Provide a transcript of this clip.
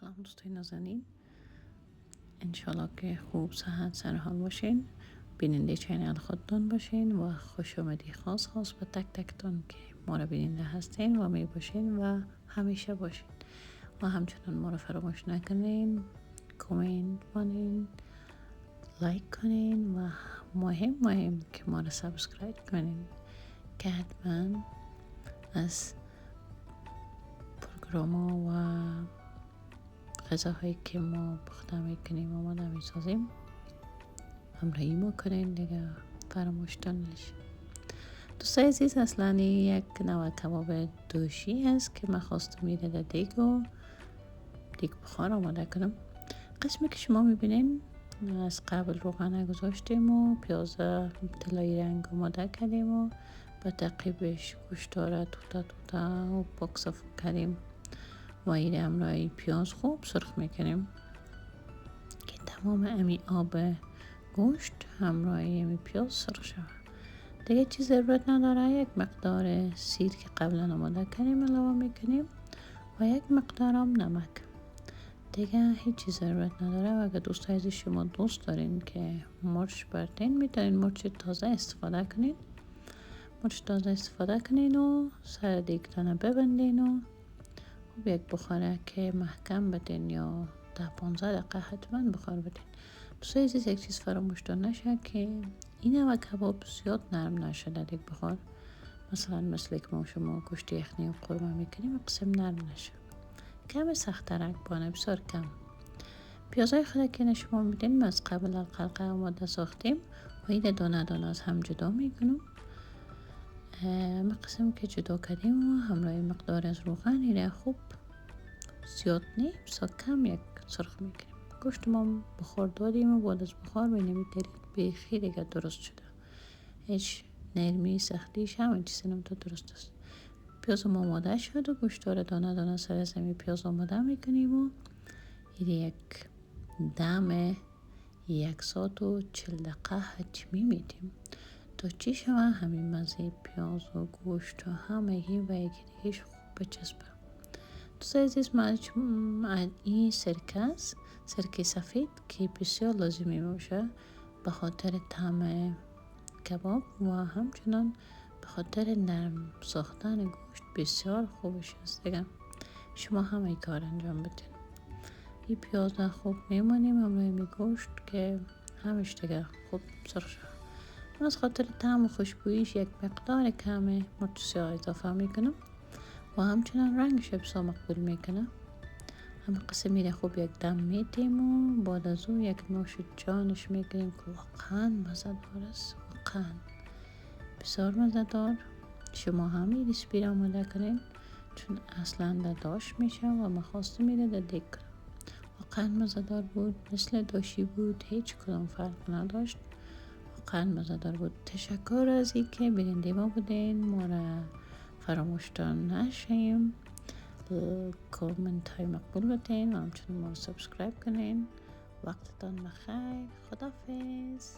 سلام دوستای نازنین، انشالله که خوب صحت سر حال باشین، بیننده چینل خودتون باشین و خوش آمدی خاص به تک تکتون که ما را بیننده هستین و می باشین و همیشه باشین و همچنان ما را فراموش نکنین کامنت کنین، لایک کنین و مهم که ما را سابسکرایب کنین که حتما از پروگرام و غذاهایی که ما پخته میکنیم و آماده میسازیم همراهی میکنین دیگه، فراموشتون نشه. دوستای عزیز، اصلا یک نوع کباب دوشی هست که من خواستم میره در دیگ بخار آماده کنم. قسمی که شما میبینین از قبل روغن گذاشتیم و پیاز طلایی رنگ آماده کردیم و با تعقیبش گوشتاره توتا و پاکسافو کردیم و این همراهی پیاز خوب سرخ میکنیم که تمام امی آب گوشت همراهی امی پیاز سرخ شود. دیگه چیز ضرورت نداره، یک مقدار سیر که قبلا آماده کردیم علاوه میکنیم و یک مقدار هم نمک. دیگه هیچ چیز ضرورت نداره و اگر دوست عزیز شما دوست دارین که مرچ بردین میتونین مرچ تازه استفاده کنین و سر دیگتانه ببندین و یک بخاره که محکم بدین یا 10-15 دقیقه حتما بخار بدین. دوستای عزیز، یک چیز فراموش نشه که این و کباب زیاد نرم نشه در یک بخار، مثل که ما شما گوشت یخنی و قورمه میکنیم قسم نرم نشه، کم سخت ترک بانه، بسیار کم. پیازهای خود که شما میدین از قبل القلقه آماده ساختیم و این دانه دانه از هم جدا میکنم. قسم که جدا کردیم و همراه مقدار از روغن ایره خوب زیاد نیم کم یک سرخ میکنیم. گوشت ما بخار دادیم و بعد از بخار بینیم بیخی دیگه درست شده، هیچ نرمی سختیش همین چیزی نم تا درست است. پیاز ما آماده شد و گوشت را دانه دانه سر زمین پیاز آماده میکنیم و این یک دم 140 دقیقه حتمی میدیم تا چی شود همین مزه پیاز و گوشت و همگی و یکی دیگهش خوب بچسبه. دوستای عزیز، این سرکه سفید که بسیار لازمی باشه به خاطر طعم کباب و همچنان به خاطر نرم ساختن گوشت بسیار خوبش است دیگه. شما هم این کار انجام بدین. این پیاز خوب میمانیم همراه گوشت که همش دیگه خوب سرخ شد. من از خاطر طعم و خوشبوییش یک مقدار کم مرچ سیاه اضافه میکنم و همچنان رنگش بسیار مقبول میکنه. همه قسم میره خوب یک دم میدیم و بعد از او یک نوش جانش میکنیم که واقعا مزه دار است، واقعا بسیار مزه دار. شما هم این ریسپی را آماده کنین چون اصلا داش میشه و من خواستم میره در دیگ کنم. واقعا مزه دار بود، مثل داشی بود، هیچ کدام فرق نداشت، واقعا مزه دار بود. تشکر از این که بیننده ما بودین، ما را فراموشتان نشیم، کامنت های مقبول بدین و همچنین ما رو سابسکرایب کنین. وقتتان بخیر، خداحافظ.